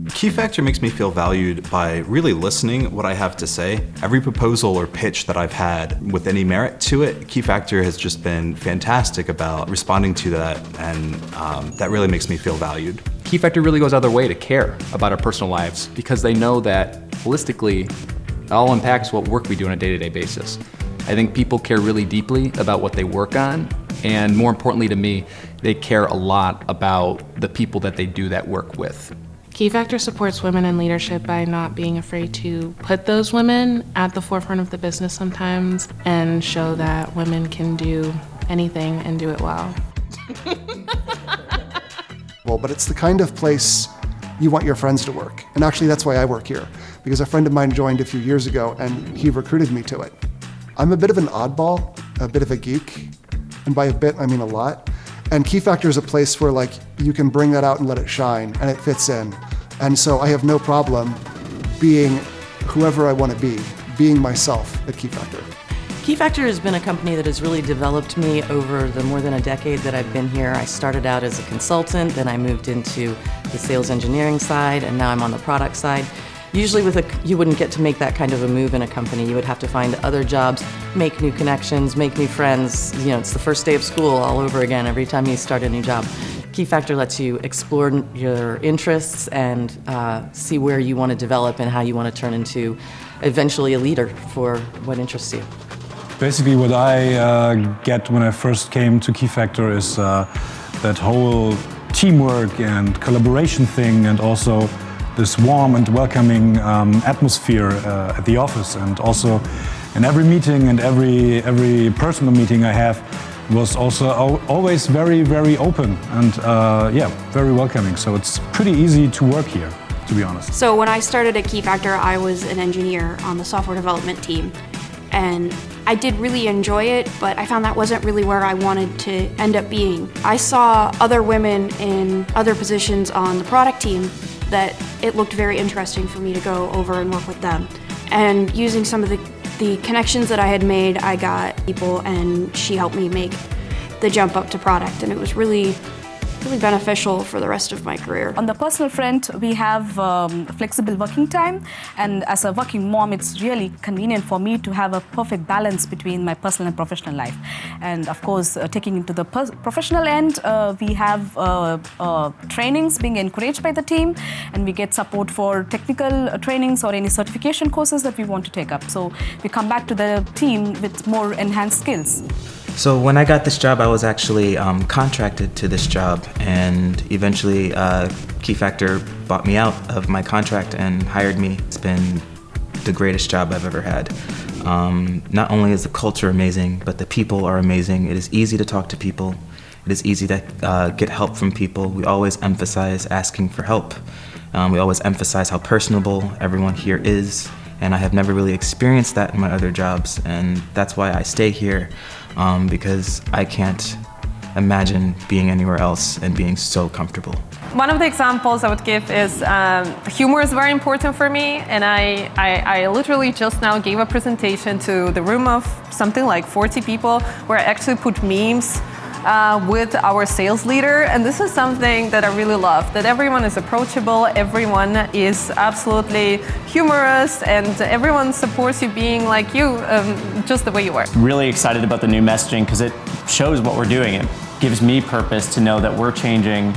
Keyfactor makes me feel valued by really listening what I have to say. Every proposal or pitch that I've had with any merit to it, Keyfactor has just been fantastic about responding to that, and that really makes me feel valued. Keyfactor really goes out of their way to care about our personal lives because they know that holistically, it all impacts what work we do on a day-to-day basis. I think people care really deeply about what they work on, and more importantly to me, they care a lot about the people that they do that work with. Keyfactor supports women in leadership by not being afraid to put those women at the forefront of the business sometimes and show that women can do anything and do it well. Well, but it's the kind of place you want your friends to work. And actually that's why I work here, because a friend of mine joined a few years ago and he recruited me to it. I'm a bit of an oddball, a bit of a geek, and by a bit I mean a lot. And Keyfactor is a place where like you can bring that out and let it shine, and it fits in. And so I have no problem being whoever I want to be, being myself at Keyfactor. Keyfactor has been a company that has really developed me over the more than a decade that I've been here. I started out as a consultant, then I moved into the sales engineering side, and now I'm on the product side. Usually you wouldn't get to make that kind of a move in a company. You would have to find other jobs, make new connections, make new friends. You know, it's the first day of school all over again every time you start a new job. Keyfactor lets you explore your interests and see where you want to develop and how you want to turn into eventually a leader for what interests you. Basically what I get when I first came to Keyfactor is that whole teamwork and collaboration thing, and also this warm and welcoming atmosphere at the office, and also in every meeting and every personal meeting I have was also always very, very open and yeah, very welcoming. So it's pretty easy to work here, to be honest. So when I started at Keyfactor, I was an engineer on the software development team, and I did really enjoy it, but I found that wasn't really where I wanted to end up being. I saw other women in other positions on the product team that it looked very interesting for me to go over and work with them. And using some of the connections that I had made, I got people, and she helped me make the jump up to product, and it was really beneficial for the rest of my career. On the personal front, we have flexible working time, and as a working mom, it's really convenient for me to have a perfect balance between my personal and professional life. And of course, taking into the professional end, we have trainings being encouraged by the team, and we get support for technical trainings or any certification courses that we want to take up. So we come back to the team with more enhanced skills. So when I got this job, I was actually contracted to this job, and eventually Keyfactor bought me out of my contract and hired me. It's been the greatest job I've ever had. Not only is the culture amazing, but the people are amazing. It is easy to talk to people. It is easy to get help from people. We always emphasize asking for help. We always emphasize how personable everyone here is, and I have never really experienced that in my other jobs, and that's why I stay here. Because I can't imagine being anywhere else and being so comfortable. One of the examples I would give is humor is very important for me, and I literally just now gave a presentation to the room of something like 40 people where I actually put memes with our sales leader, and this is something that I really love, that everyone is approachable, everyone is absolutely humorous, and everyone supports you being like you, just the way you are. Really excited about the new messaging because it shows what we're doing. It gives me purpose to know that we're changing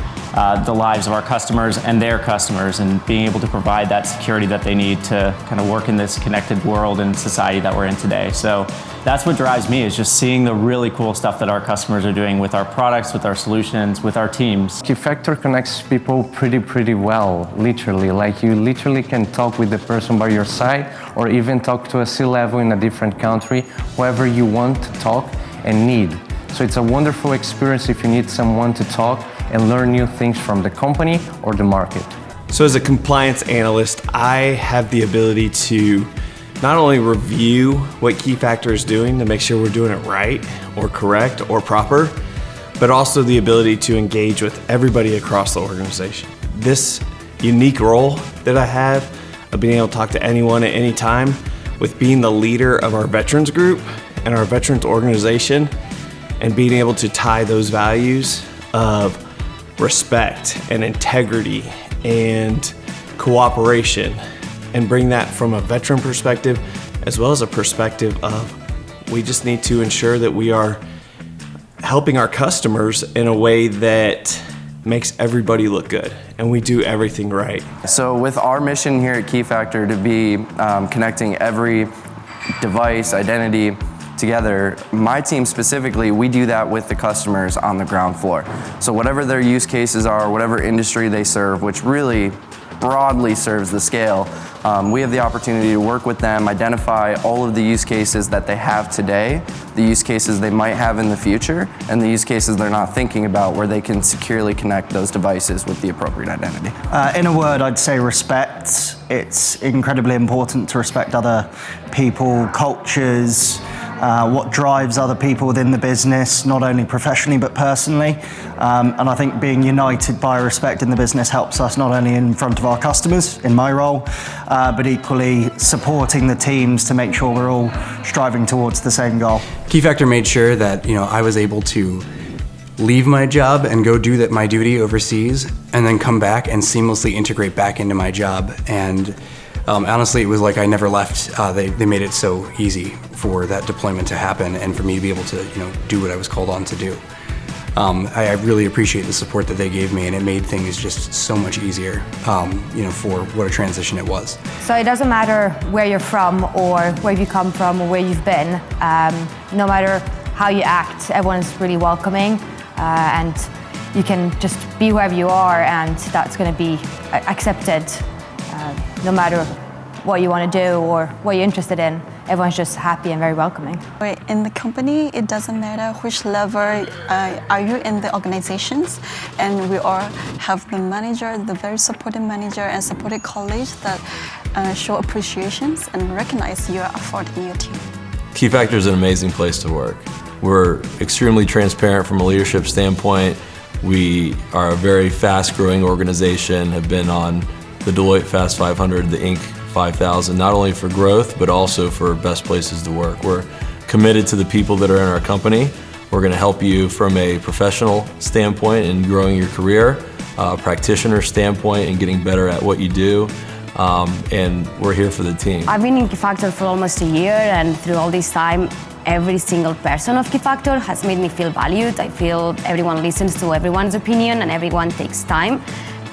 the lives of our customers and their customers, and being able to provide that security that they need to kind of work in this connected world and society that we're in today. So that's what drives me, is just seeing the really cool stuff that our customers are doing with our products, with our solutions, with our teams. Keyfactor connects people pretty well, literally. Like you literally can talk with the person by your side, or even talk to a C-level in a different country, whoever you want to talk and need. So it's a wonderful experience if you need someone to talk and learn new things from the company or the market. So as a compliance analyst, I have the ability to not only review what Keyfactor is doing to make sure we're doing it right or correct or proper, but also the ability to engage with everybody across the organization. This unique role that I have of being able to talk to anyone at any time, with being the leader of our veterans group and our veterans organization, and being able to tie those values of respect and integrity and cooperation, and bring that from a veteran perspective as well as a perspective of we just need to ensure that we are helping our customers in a way that makes everybody look good and we do everything right. So with our mission here at Keyfactor to be connecting every device, identity together, my team specifically, we do that with the customers on the ground floor. So whatever their use cases are, whatever industry they serve, which really broadly serves the scale, we have the opportunity to work with them, identify all of the use cases that they have today, the use cases they might have in the future, and the use cases they're not thinking about where they can securely connect those devices with the appropriate identity. In a word, I'd say respect. It's incredibly important to respect other people, cultures, what drives other people within the business, not only professionally but personally. And I think being united by respect in the business helps us not only in front of our customers, in my role, but equally supporting the teams to make sure we're all striving towards the same goal. Keyfactor made sure that I was able to leave my job and go do my duty overseas, and then come back and seamlessly integrate back into my job. And honestly, it was like I never left. They made it so easy for that deployment to happen and for me to be able to do what I was called on to do. I really appreciate the support that they gave me, and it made things just so much easier for what a transition it was. So it doesn't matter where you're from or where you come from or where you've been. No matter how you act, everyone's really welcoming, and you can just be whoever you are, and that's going to be accepted. No matter what you want to do or what you're interested in, everyone's just happy and very welcoming. In the company, it doesn't matter which level are you in the organizations, and we all have the manager, the very supportive manager and supportive colleagues that show appreciations and recognize your effort in your team. Keyfactor is an amazing place to work. We're extremely transparent from a leadership standpoint. We are a very fast-growing organization, have been on the Deloitte Fast 500, the Inc. 5000, not only for growth, but also for best places to work. We're committed to the people that are in our company. We're going to help you from a professional standpoint in growing your career, practitioner standpoint in getting better at what you do, and we're here for the team. I've been in Keyfactor for almost a year, and through all this time, every single person of Keyfactor has made me feel valued. I feel everyone listens to everyone's opinion and everyone takes time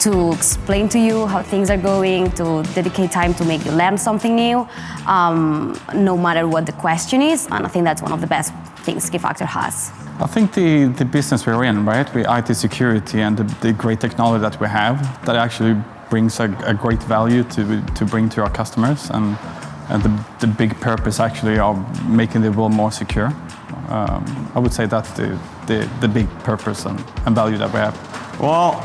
to explain to you how things are going, to dedicate time to make you learn something new, no matter what the question is. And I think that's one of the best things Keyfactor has. I think the business we're in, right, with IT security and the great technology that we have, that actually brings a great value to bring to our customers, and the big purpose actually of making the world more secure. I would say that's the big purpose and value that we have. Well,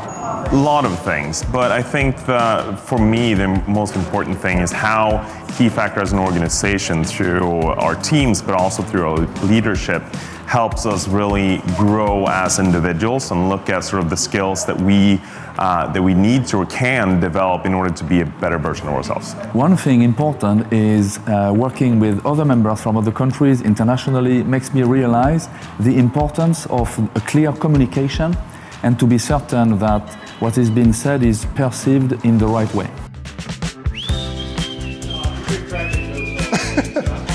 a lot of things, but I think for me the most important thing is how Keyfactor as an organization, through our teams but also through our leadership, helps us really grow as individuals and look at sort of the skills that we need to or can develop in order to be a better version of ourselves. One thing important is working with other members from other countries internationally makes me realize the importance of a clear communication and to be certain that what is being said is perceived in the right way.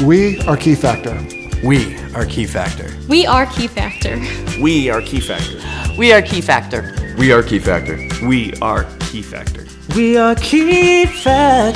We are Keyfactor. We are Keyfactor. We are Keyfactor. We are Keyfactor. We are Keyfactor. We are Keyfactor. We are Keyfactor. We are Keyfactor.